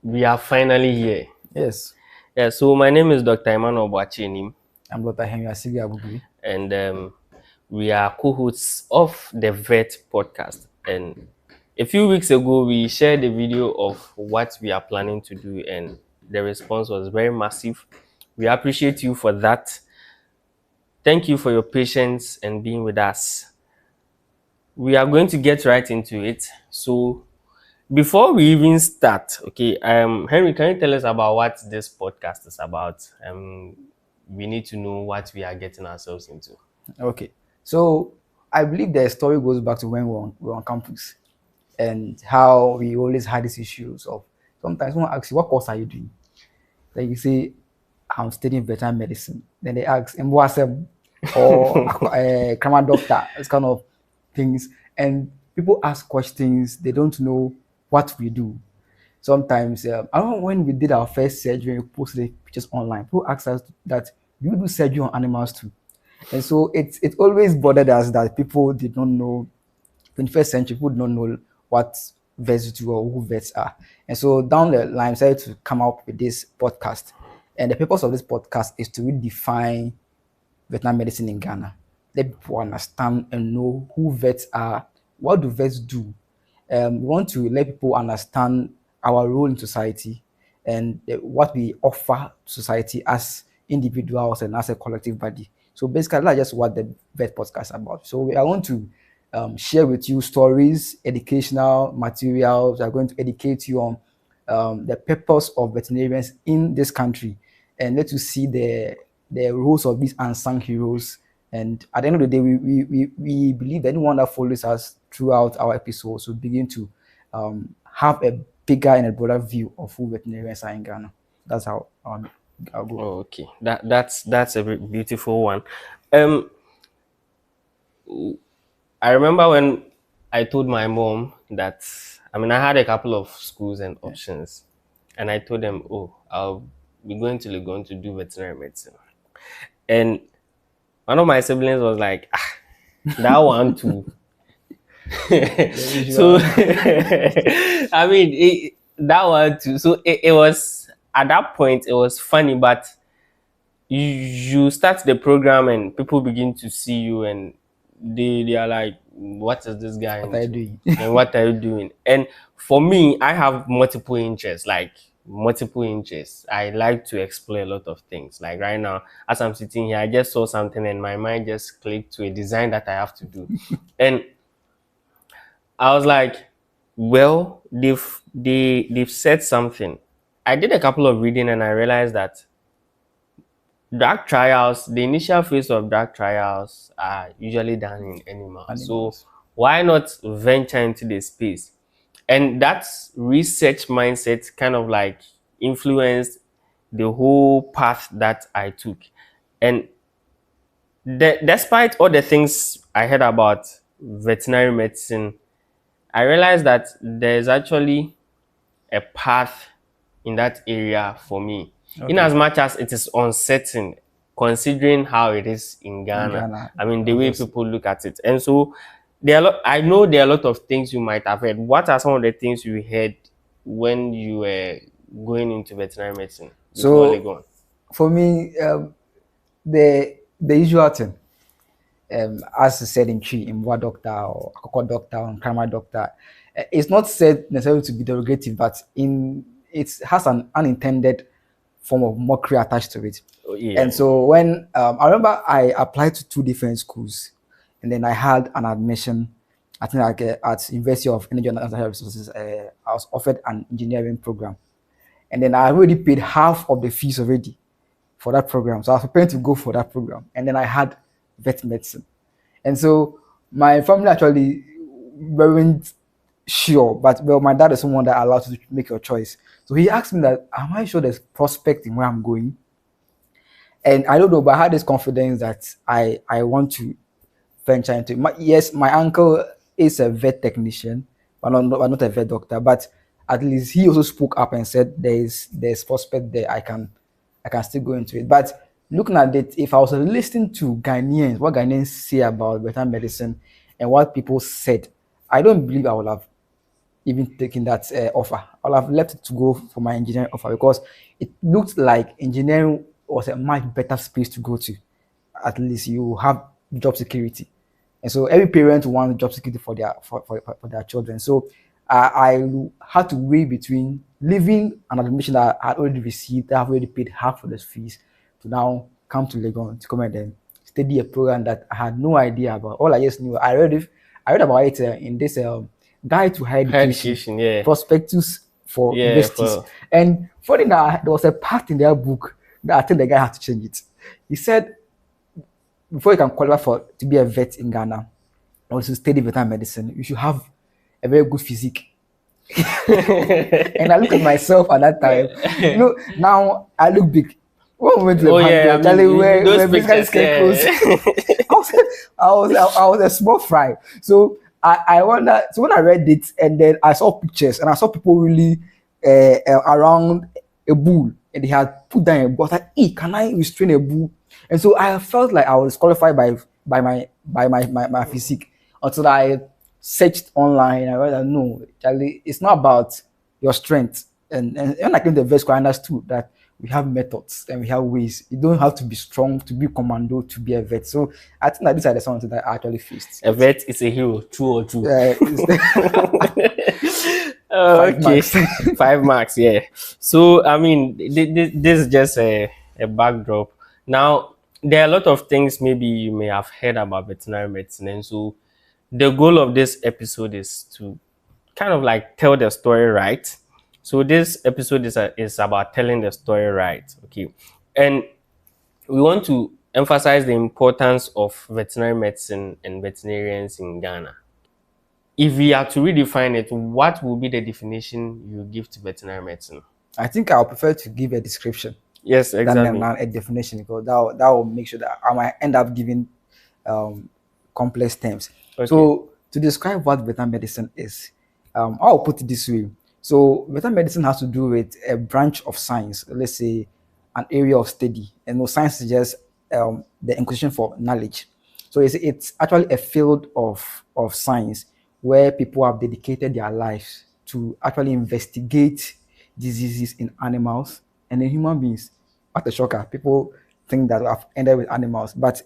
We are finally here. Yes, Yeah, so my name is Dr. Emmanuel Boakye Anim, I'm Dr. Asigri Abugri. and we are co-hosts of the Vet podcast. And a few weeks ago, we shared a video of what we are planning to do, and the response was very massive. We appreciate you for that. Thank you for your patience and being with us. We are going to get right into it. So before we even start, okay, Henry, can you tell us about what this podcast is about? We need to know what we are getting ourselves into. Okay, so I believe the story goes back to when we were on campus and how we always had these issues of sometimes someone asks you, what course are you doing? Then you say, I'm studying veterinary medicine. Then they ask, Mboasem or grammar doctor, this kind of things. And people ask questions, they don't know what we do. Sometimes, I remember when we did our first surgery, we posted the pictures online. People asked us that, do you do surgery on animals too? And so it always bothered us that people did not know, 21st century, people did not know what vets do or who vets are. And so down the line, I decided to come up with this podcast. And the purpose of this podcast is to redefine veterinary medicine in Ghana. Let people understand and know who vets are, what do vets do. We want to let people understand our role in society and what we offer to society as individuals and as a collective body. So basically, that's just what the vet podcast is about. So we are going to share with you stories, educational materials. We are going to educate you on the purpose of veterinarians in this country and let you see the roles of these unsung heroes. And at the end of the day, we believe that anyone that follows us throughout our episodes will begin to have a bigger and a broader view of who veterinarians are in Ghana. That's how I'll go. Oh, okay, that's a beautiful one. Um, I remember when I told my mom that I had a couple of schools and options, and I told them, oh, I'll be going to Legon to do veterinary medicine, and one of my siblings was like, that one too. So that one too. So it was at that point it was funny, but you start the program and people begin to see you and they are like, what is this guy What are you into? doing? And what are you doing? And for me, I have multiple interests, like multiple interests. I like to explore a lot of things. Like right now, as I'm sitting here, I just saw something and my mind just clicked to a design that I have to do. And I was like, well, they've said something. I did a couple of reading and I realized that drug trials, the initial phase of drug trials are usually done in animals. So why not venture into the space? And that research mindset kind of like influenced the whole path that I took. And despite all the things I heard about veterinary medicine, I realized that there's actually a path in that area for me. Okay. In as much as it is uncertain, considering how it is in Ghana. The way people look at it. And so I know there are a lot of things you might have heard. What are some of the things you heard when you were going into veterinary medicine? So for me, the usual thing, as I said in Chi, in Mwa doctor or Akoko doctor or Krama doctor, it's not said necessarily to be derogative, but it has an unintended form of mockery attached to it. Oh, yeah. And so when I remember I applied to 2 different schools, and then I had an admission. I think like at University of Energy and Natural Resources, I was offered an engineering program, and then I already paid half of the fees already for that program. So I was preparing to go for that program, and then I had vet medicine, and so my family actually weren't sure, but well, my dad is someone that allows you to make your choice. So he asked me that, am I sure there's prospect in where I'm going? And I don't know, but I had this confidence that I want to venture into it. Yes, my uncle is a vet technician, but not a vet doctor. But at least he also spoke up and said there's prospect there. I can still go into it. But looking at it, if I was listening to Ghanaians, what Ghanaians say about veterinary medicine and what people said, I don't believe I would have even taking that offer. I'll have left it to go for my engineering offer because it looked like engineering was a much better space to go to. At least you have job security, and so every parent wants job security for for their children. So I had to weigh between leaving an admission that I had already received, that I've already paid half of the fees, to now come to Legon to come and then study a program that I had no idea about. All I just knew, I read about it in this guide to higher Higher education education, yeah. prospectus for Yeah, universities. And funny that there was a part in their book that I think the guy had to change it. He said before you can qualify for to be a vet in Ghana or to study veterinary medicine, you should have a very good physique. And I look at myself at that time. You know, now I look big. One moment to the oh yeah, I Charlie, mean, those where pictures, clothes. yeah. I was a small fry. So I wonder. So when I read it and then I saw pictures and I saw people really around a bull and they had put down a bull. I was like, hey, can I restrain a bull? And so I felt like I was qualified by my physique until I searched online. I realized no, Charlie, it's not about your strength. And when I came to the vet school, I understood that we have methods and we have ways. You don't have to be strong to be commando to be a vet. So I think that these are the something that I actually faced. A vet is a hero, true or true? Five Okay, marks. 5 marks, yeah. So, I mean, this is just a backdrop. Now, there are a lot of things maybe you may have heard about veterinary medicine. And so, the goal of this episode is to kind of like tell the story right. So, this episode is about telling the story right. Okay. And we want to emphasize the importance of veterinary medicine and veterinarians in Ghana. If we are to redefine it, what will be the definition you give to veterinary medicine? I think I'll prefer to give a description Yes, exactly. than a definition because that will make sure that I might end up giving complex terms. Okay. So to describe what veterinary medicine is, I'll put it this way. So veterinary medicine has to do with a branch of science, let's say an area of study. And no, science is just the inquisition for knowledge. So it's actually a field of science where people have dedicated their lives to actually investigate diseases in animals and in human beings. What a shocker. People think that I've ended with animals, but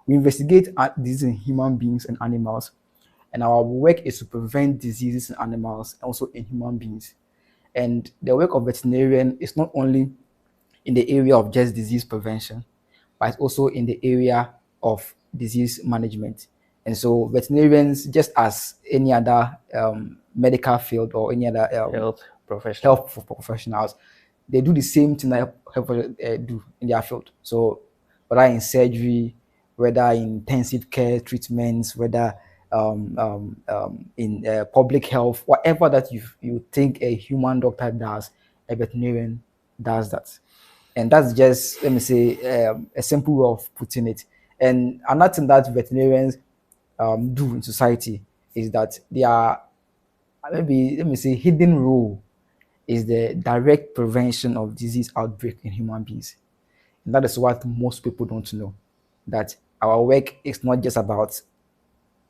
we investigate diseases in human beings and animals, and our work is to prevent diseases in animals and also in human beings. And the work of veterinarian is not only in the area of just disease prevention, but it's also in the area of disease management. And so veterinarians, just as any other medical field or any other health professionals, they do the same thing that health do in their field. So whether in surgery, whether in intensive care treatments, whether in public health, whatever that you think a human doctor does, a veterinarian does that. And that's just, let me say, a simple way of putting it. And another thing that veterinarians do in society is that they are, maybe, let me say, hidden role is the direct prevention of disease outbreak in human beings. And that is what most people don't know, that our work is not just about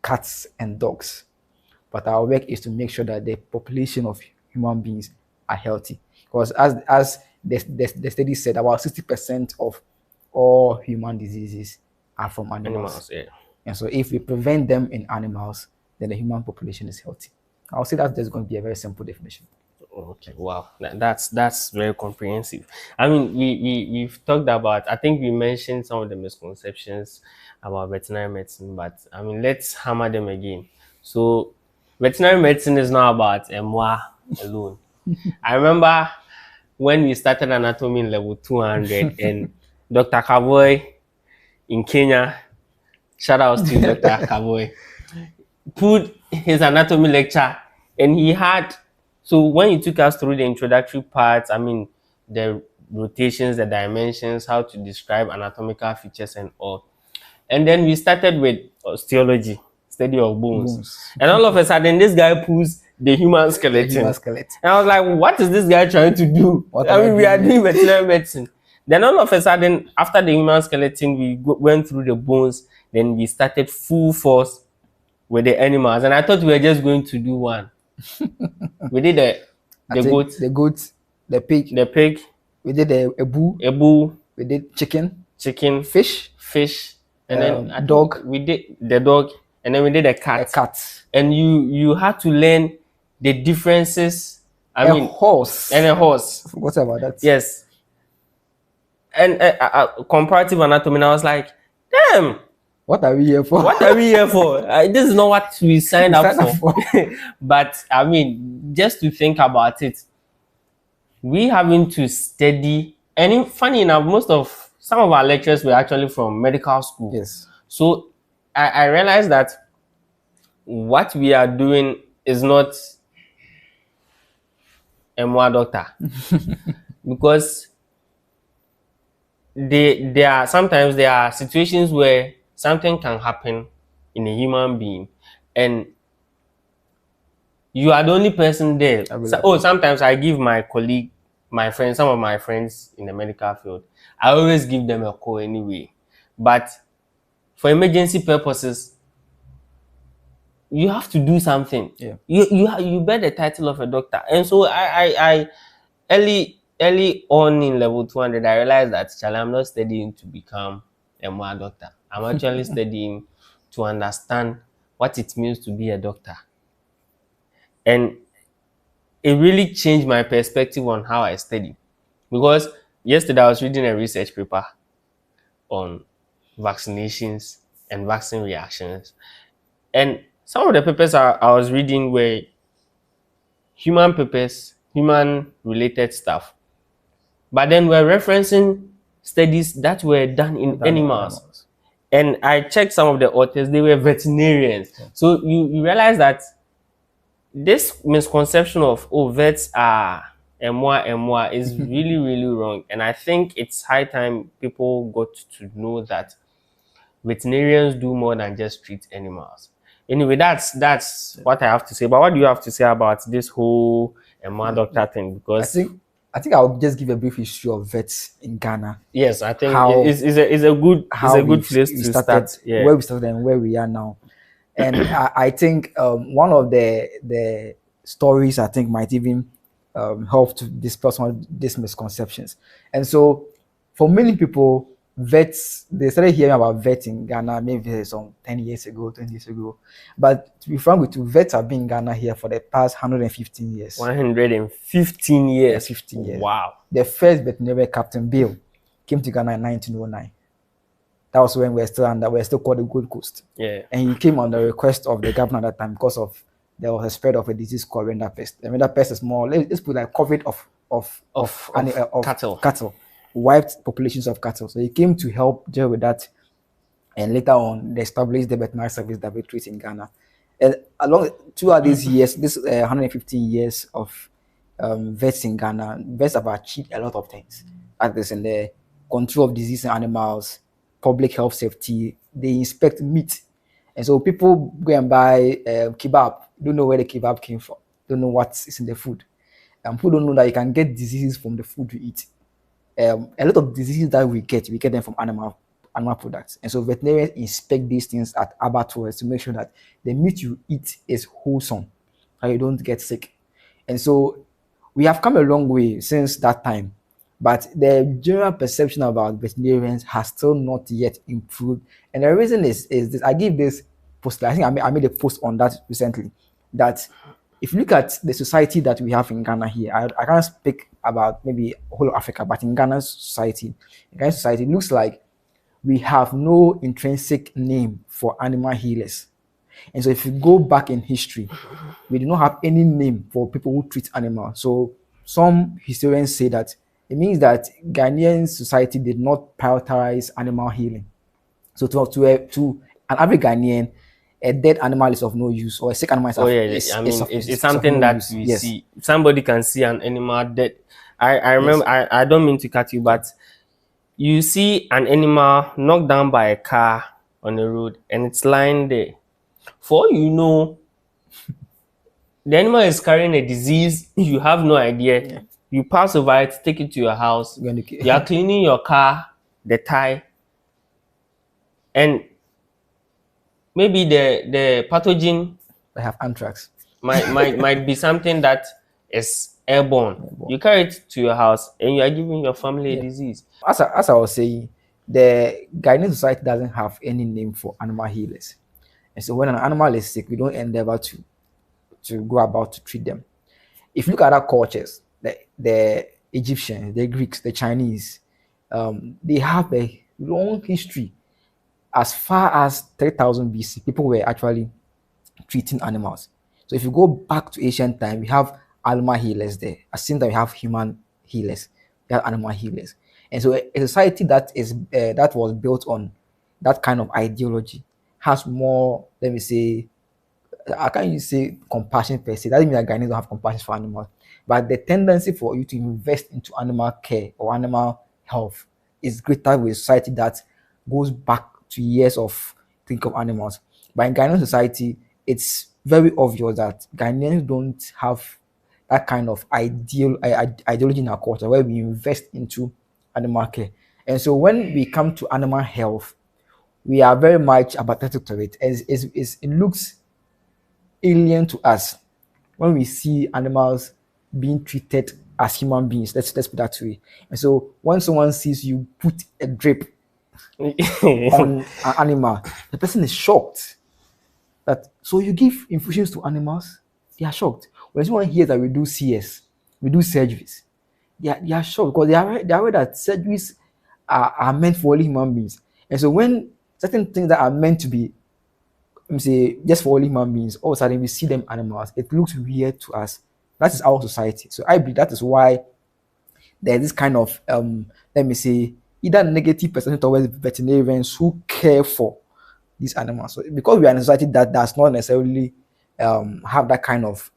cats and dogs, but our work is to make sure that the population of human beings are healthy. Because as the study said, about 60% of all human diseases are from animals. Yeah. And so if we prevent them in animals, then the human population is healthy. I'll say that's just going to be a very simple definition. Okay, wow, that's very comprehensive. I mean, we've talked about, I think we mentioned some of the misconceptions about veterinary medicine, but I mean, let's hammer them again. So, veterinary medicine is not about moi alone. I remember when we started anatomy in level 200 and Dr. Kavoy in Kenya, shout out to Dr. Kavoy, put his anatomy lecture, and he had, so when he took us through the introductory parts, I mean, the rotations, the dimensions, how to describe anatomical features and all. And then we started with osteology, study of bones. And all of a sudden, this guy pulls the human skeleton. And I was like, what is this guy trying to do? I mean, we are doing veterinary medicine. Then all of a sudden, after the human skeleton, we went through the bones. Then we started full force with the animals. And I thought we were just going to do one. We did I the think goat, the goat, the pig. the pig, We did the a bull. a bull, We did chicken, chicken, fish, fish, and then I think dog, we did the dog, and then we did a a cat. cat, And you had to learn the differences. I a mean, horse. and a horse. I forgot about that. Yes. And comparative anatomy. And I was like, damn, What are we here for? what are we here for? This is not what we signed We up signed up for. But I mean, just to think about it, we having to study. And funny enough, some of our lectures were actually from medical school. Yes. So I realized that what we are doing is not a more doctor because there are situations where something can happen in a human being and you are the only person there. Sometimes I give my colleague, some of my friends in the medical field, I always give them a call anyway. But for emergency purposes, you have to do something. Yeah. You bear the title of a doctor. And so I early on in level 200, I realized that I'm not studying to become a more doctor. I'm actually studying to understand what it means to be a doctor. And it really changed my perspective on how I study. Because yesterday I was reading a research paper on vaccinations and vaccine reactions. And some of the papers I was reading were human papers, human related stuff. But then we're referencing studies that were done in animals. And I checked some of the authors, they were veterinarians. Yeah. So you realize that this misconception of, vets are moi is really, really wrong. And I think it's high time people got to know that veterinarians do more than just treat animals. Anyway, that's what I have to say. But what do you have to say about this whole moi doctor thing? Because I think I'll just give a brief history of vets in Ghana. Yes, I think it's a good place to start. Yeah. Where we started and where we are now. And I think one of the stories I think might even help to dispel some of these misconceptions. And so, for many people, vets, they started hearing about vets in Ghana maybe some 10 years ago, 20 years ago. But to be frank with you, vets have been in Ghana here for the past 115 years. 115 years. 15 years. Wow. The first veterinary, Captain Bill, came to Ghana in 1909. That was when we're still called the Gold Coast. Yeah. And he came on the request of the governor at that time because of there was a spread of a disease called render pest. The render pest is more, let's put like COVID of cattle, wiped populations of cattle. So he came to help deal with that. And later on, they established the veterinary service that we treat in Ghana. And throughout these years, 115 years of vets in Ghana, vets have achieved a lot of things. That is in the control of disease in animals, public health safety. They inspect meat. And so people go and buy kebab, don't know where the kebab came from, don't know what is in the food. And people don't know that you can get diseases from the food you eat. A lot of diseases that we get them from animal products. And so veterinarians inspect these things at abattoirs to make sure that the meat you eat is wholesome and you don't get sick. And so we have come a long way since that time. But the general perception about veterinarians has still not yet improved. And the reason is this. I give this post. I think I made a post on that recently. That if you look at the society that we have in Ghana here, I can't speak about maybe whole of Africa, but in Ghana's society, it looks like we have no intrinsic name for animal healers. And so if you go back in history, we do not have any name for people who treat animals. So some historians say that it means that Ghanaian society did not prioritize animal healing. So to an average Ghanaian, a dead animal is of no use, or a sick animal is it's something that we see. Somebody can see an animal dead. I remember, I don't mean to cut you, but you see an animal knocked down by a car on the road and it's lying there. For all you know, the animal is carrying a disease, you have no idea. Yeah. You pass over it, take it to your house. You are cleaning your car, the tire, and maybe the pathogen. They have anthrax. might be something that is airborne. You carry it to your house and you are giving your family a Yeah. disease. As I was saying, the Ghanaian society doesn't have any name for animal healers. And so when an animal is sick, we don't endeavor to go about to treat them. If you look at other cultures, the Egyptians, the Greeks, the Chinese, they have a long history. As far as 3000 BC, people were actually treating animals. So if you go back to ancient time, we have animal healers there. At the same time, we have human healers, we have animal healers. And so a society that was built on that kind of ideology has more, let me say, I can't even say compassion per se. That doesn't mean that Ghanaians don't have compassion for animals. But the tendency for you to invest into animal care or animal health is greater with a society that goes back to years of think of animals. But in Ghanaian society, it's very obvious that Ghanaians don't have that kind of ideology in our culture where we invest into animal care. And so when we come to animal health, we are very much apathetic to it. It looks alien to us when we see animals being treated as human beings. Let's put that way. And so when someone sees you put a drip on an animal, the person is shocked. That so you give infusions to animals, they are shocked. When someone hears that we do CS, we do surgeries, they are shocked because they are aware that surgeries are meant for only human beings. And so when certain things that are meant to be, let me say, just for only human beings, all of a sudden we see them animals, it looks weird to us. That is our society. So I believe that is why there's this kind of let me say, either negative perception towards veterinarians who care for these animals. So because we are in a society that does not necessarily have that kind of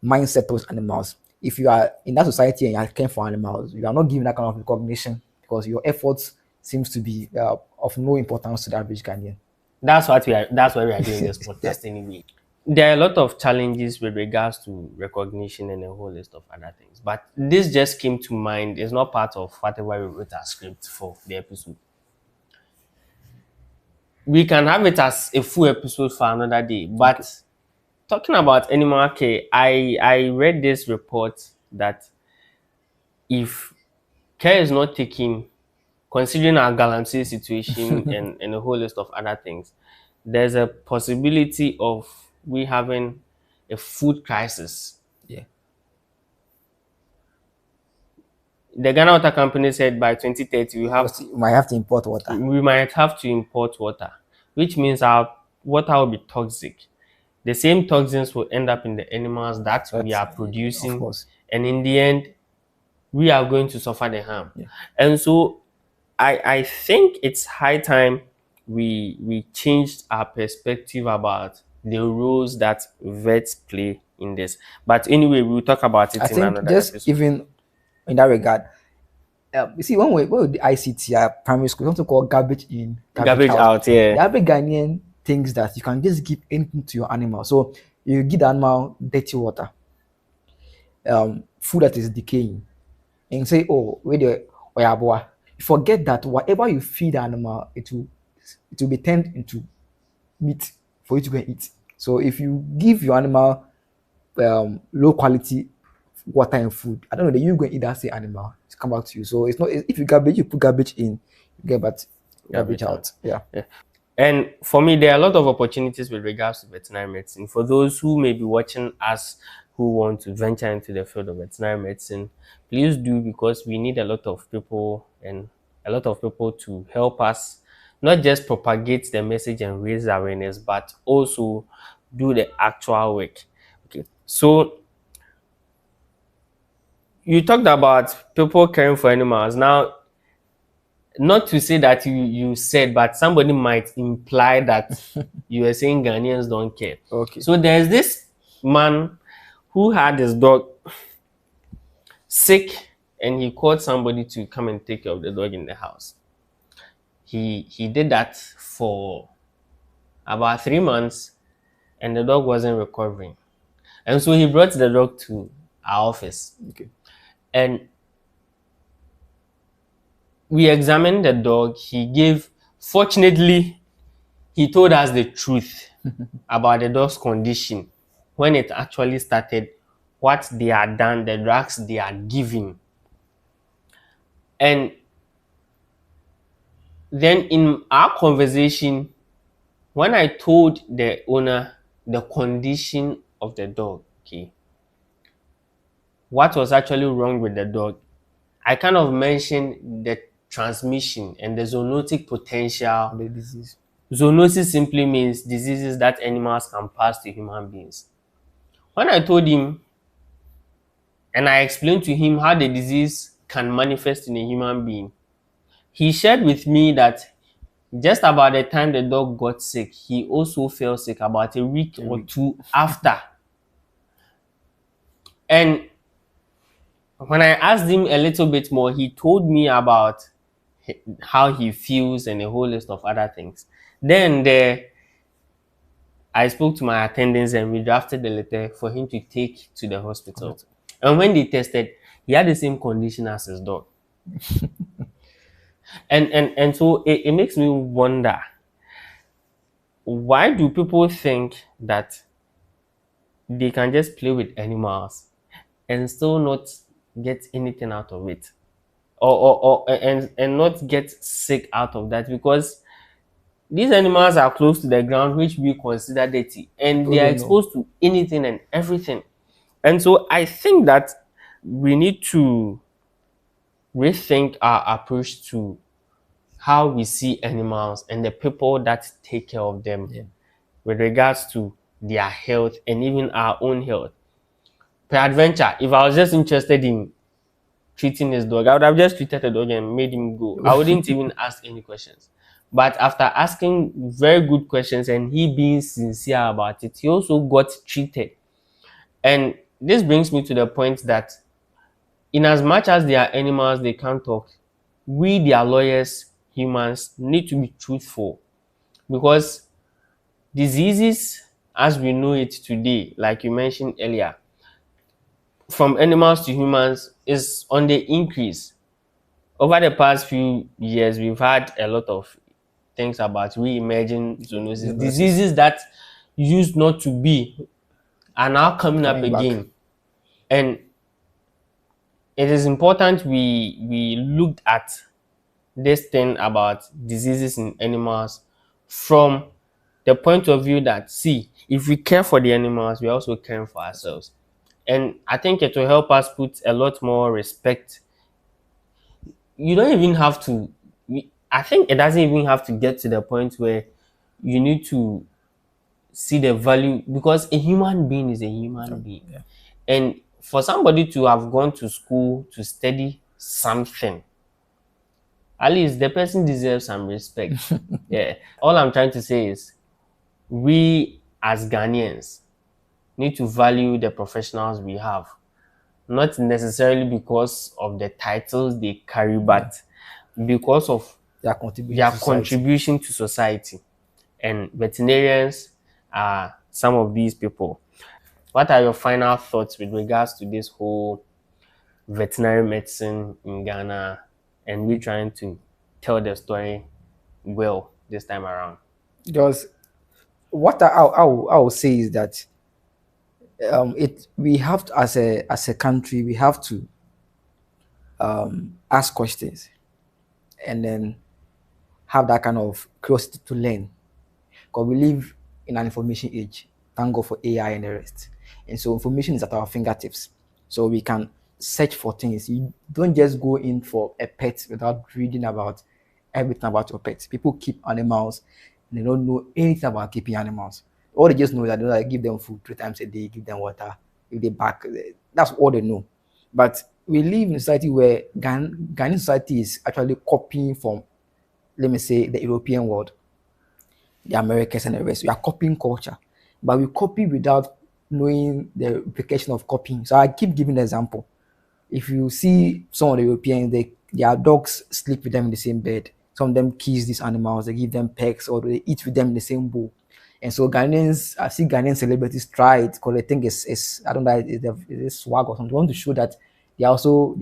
mindset towards animals, if you are in that society and you are caring for animals, you are not given that kind of recognition because your efforts seems to be of no importance to the average Ghanaian. That's why we are doing this Yeah. podcast anyway. There are a lot of challenges with regards to recognition and a whole list of other things. But this just came to mind. It's not part of whatever we wrote our script for the episode. We can have it as a full episode for another day. But Okay. talking about animal care, I read this report that if care is not taken, considering our galamsey situation and a whole list of other things, there's a possibility of we having a food crisis. Yeah. The Ghana Water Company said by 2030 Because you might have to import water. we might have to import water, which means our water will be toxic. The same toxins will end up in the animals that we That's are of producing, course. and in the end, we are going to suffer the harm. Yeah. And so I think it's high time we changed our perspective about the roles that vets play in this. But anyway, we'll talk about I it in think another just episode. even in that regard, you see, when we the ICT at primary school, something called garbage in, garbage Garbage out. out, The yeah. average Ghanaian thinks that you can just give anything to your animal. So you give the animal dirty water, food that is decaying, and say, oh, wait there, boy. You forget that whatever you feed the animal, it will be turned into meat for you to go and eat. So if you give your animal low quality water and food, I don't know that you're going to eat that same animal to come back to you. So it's not, if you garbage, you put garbage in, you get back garbage Garbage out. out. Yeah. Yeah. And for me, there are a lot of opportunities with regards to veterinary medicine. For those who may be watching us who want to venture into the field of veterinary medicine, please do, because we need a lot of people and a lot of people to help us not just propagate the message and raise awareness, but also do the actual work. Okay. So you talked about people caring for animals. Now, not to say that you said, but somebody might imply that you were saying Ghanaians don't care. Okay. So there's this man who had his dog sick, and he called somebody to come and take care of the dog in the house. He did that for about 3 months, and the dog wasn't recovering. And so he brought the dog to our office, Okay. and we examined the dog. Fortunately, he told us the truth about the dog's condition. when it actually started, what they had done, the drugs they had given. And then in our conversation, when I told the owner the condition of the dog, okay, what was actually wrong with the dog, I kind of mentioned the transmission and the zoonotic potential. The disease. Zoonosis simply means diseases that animals can pass to human beings. When I told him and I explained to him how the disease can manifest in a human being, he shared with me that just about the time the dog got sick, he also fell sick about a week A or week. two after. And when I asked him a little bit more, he told me about how he feels and a whole list of other things. Then I spoke to my attendants and we drafted the letter for him to take to the hospital. And when they tested, he had the same condition as his dog. And so it makes me wonder, why do people think that they can just play with animals and still not get anything out of it? And not get sick out of that? Because these animals are close to the ground, which we consider dirty, and People they are don't know. exposed to anything and everything. And so I think that we need to rethink our approach to how we see animals and the people that take care of them Yeah. with regards to their health and even our own health. Peradventure, if I was just interested in treating his dog, I would have just treated the dog and made him go. I wouldn't even ask any questions. But after asking very good questions and he being sincere about it, he also got treated. And this brings me to the point that in as much as they are animals, they can't talk, we, their lawyers, humans, need to be truthful. Because diseases, as we know it today, like you mentioned earlier, from animals to humans, is on the increase. Over the past few years, we've had a lot of things about re-emerging zoonosis, Diagnosis. diseases that used not to be are now coming up Coming back. again. And it is important we looked at this thing about diseases in animals from the point of view that, see, if we care for the animals, we're also caring for ourselves. And I think it will help us put a lot more respect. You don't even have to, I think it doesn't even have to get to the point where you need to see the value, because a human being is a human being. Yeah. And for somebody to have gone to school to study something, at least the person deserves some respect. Yeah. All I'm trying to say is we as Ghanaians need to value the professionals we have, not necessarily because of the titles they carry, but because of Their contribution their to society. contribution to society. And veterinarians are some of these people. What are your final thoughts with regards to this whole veterinary medicine in Ghana and we trying to tell the story well this time around? Because what I will say is that it we have to, as a country, we have to ask questions and then have that kind of curiosity to learn. Because we live in an information age. Thank God for AI and the rest. And so information is at our fingertips. So we can search for things. You don't just go in for a pet without reading about everything about your pet. People keep animals and they don't know anything about keeping animals. All they just know is that they like, give them food 3 times a day, give them water, if they back. That's all they know. But we live in a society where Ghanaian society is actually copying from, let me say, the European world, the Americans and the rest. We are copying culture, but we copy without knowing the implication of copying. So I keep giving the example. If you see some of the Europeans, their dogs sleep with them in the same bed. Some of them kiss these animals, they give them pecks, or they eat with them in the same bowl. And so Ghanaians, I see Ghanaian celebrities try it because they think it's I don't know, it's swag or something. They want to show that they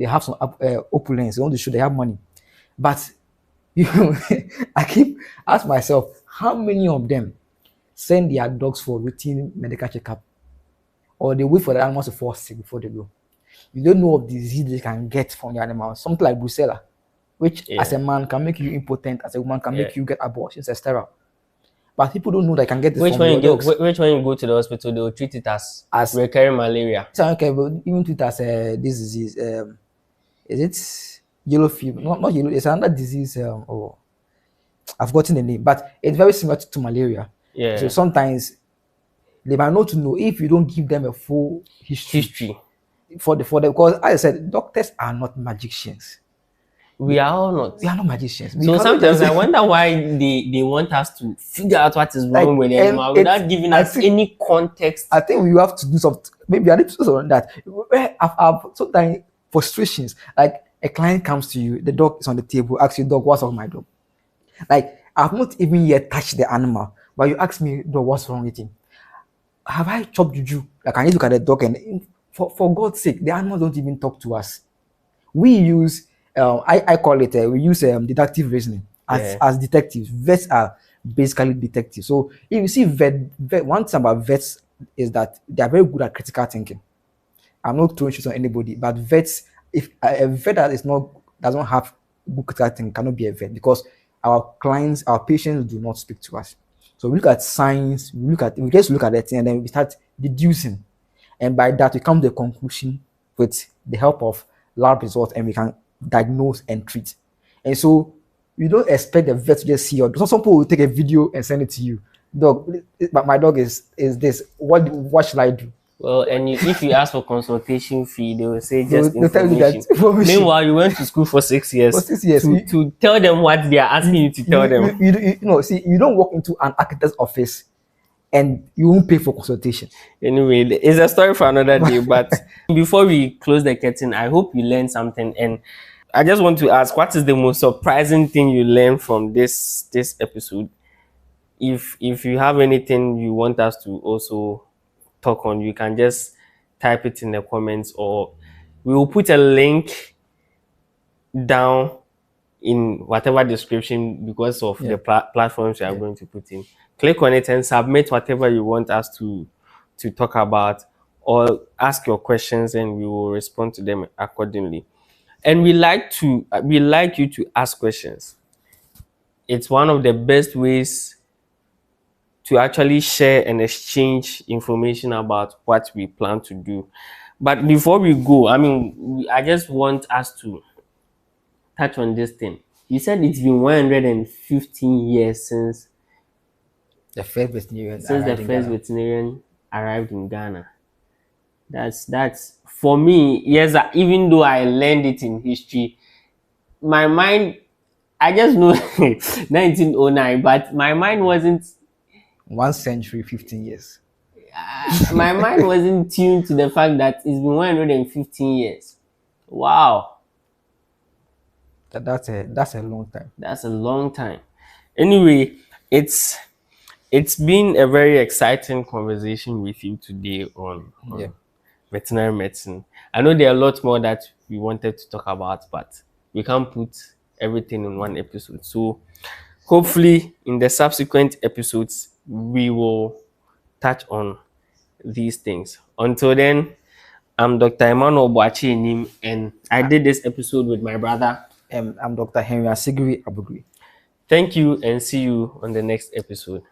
have some opulence. They want to show they have money. But you I keep ask myself, how many of them send their dogs for routine medical checkup? or they wait for the animals to fall sick before they go. You don't know of disease they can get from the animals. Something like brucella, which as Yeah. a man can make you impotent, as a woman can Yeah. make you get abortions, etc. But people don't know they can get this Which from when you your get dogs. which when you go to the hospital, they will treat it as As recurring malaria. so okay, but even treat as this disease, is it yellow fever? Not yellow. It's another disease. Or I've forgotten the name, but it's very similar to malaria. So Yeah. sometimes they might not know if you don't give them a full history History. for the because as I said, doctors are not magicians. We are all not. We are not magicians. We So cannot sometimes just I wonder why they want us to figure out what is like wrong with the and animal it's. without giving I us think any context. I think we have to do something. Maybe I need to do something on that. Where I've sometimes frustrations. Like a client comes to you, the dog is on the table, asks you, dog, what's wrong with my dog? Like I've not even yet touched the animal, but you ask me, dog, what's wrong with him? Have I chopped juju? Like I need to look at the dog and for God's sake, the animals don't even talk to us. We use I call it we use deductive reasoning Yeah. as detectives. Vets are basically detectives. So if you see one thing about vets is that they are very good at critical thinking. I'm not throwing shit on anybody, but vets, if a vet that is not doesn't have good critical thinking cannot be a vet because our clients, our patients do not speak to us. So we look at science, we just look at that thing and then we start deducing. And by that we come to a conclusion with the help of lab results and we can diagnose and treat. And so you don't expect the vet to just see your dog. Some people will take a video and send it to you. Dog, but my dog is this. What should I do? Well, and if you ask for consultation fee, they will say just They'll tell you that information. information Meanwhile, you went to school for 6 years for 6 years. to tell them what they are asking you to tell them. See, you don't walk into an architect's office and you won't pay for consultation. Anyway, it's a story for another day. But before we close the curtain, I hope you learned something. And I just want to ask, what is the most surprising thing you learned from this episode? If you have anything you want us to also talk on, you can just type it in the comments, or we will put a link down in whatever description because of Yeah. the platforms you are going to put in. Click on it and submit whatever you want us to talk about, or ask your questions and we will respond to them accordingly. And we like you to ask questions. It's one of the best ways to actually share and exchange information about what we plan to do. But before we go, I just want us to touch on this thing. You said it's been 115 years The first veterinarian since the arrived in first Ghana. veterinarian arrived in Ghana. That's for me. Yes, even though I learned it in history, my mind, I just know 1909, but my mind wasn't 1 century, 15 years. my mind wasn't tuned to the fact that it's been 115 years. Wow, That's a long time. that's a long time. Anyway, it's been a very exciting conversation with you today on Yeah. veterinary medicine. I know there are a lot more that we wanted to talk about, but we can't put everything in one episode. So hopefully in the subsequent episodes we will touch on these things. Until then, I'm Dr. Emmanuel Boakye Anim, and I did this episode with my brother. I'm Dr. Henry Asigri Abugri. Thank you and see you on the next episode.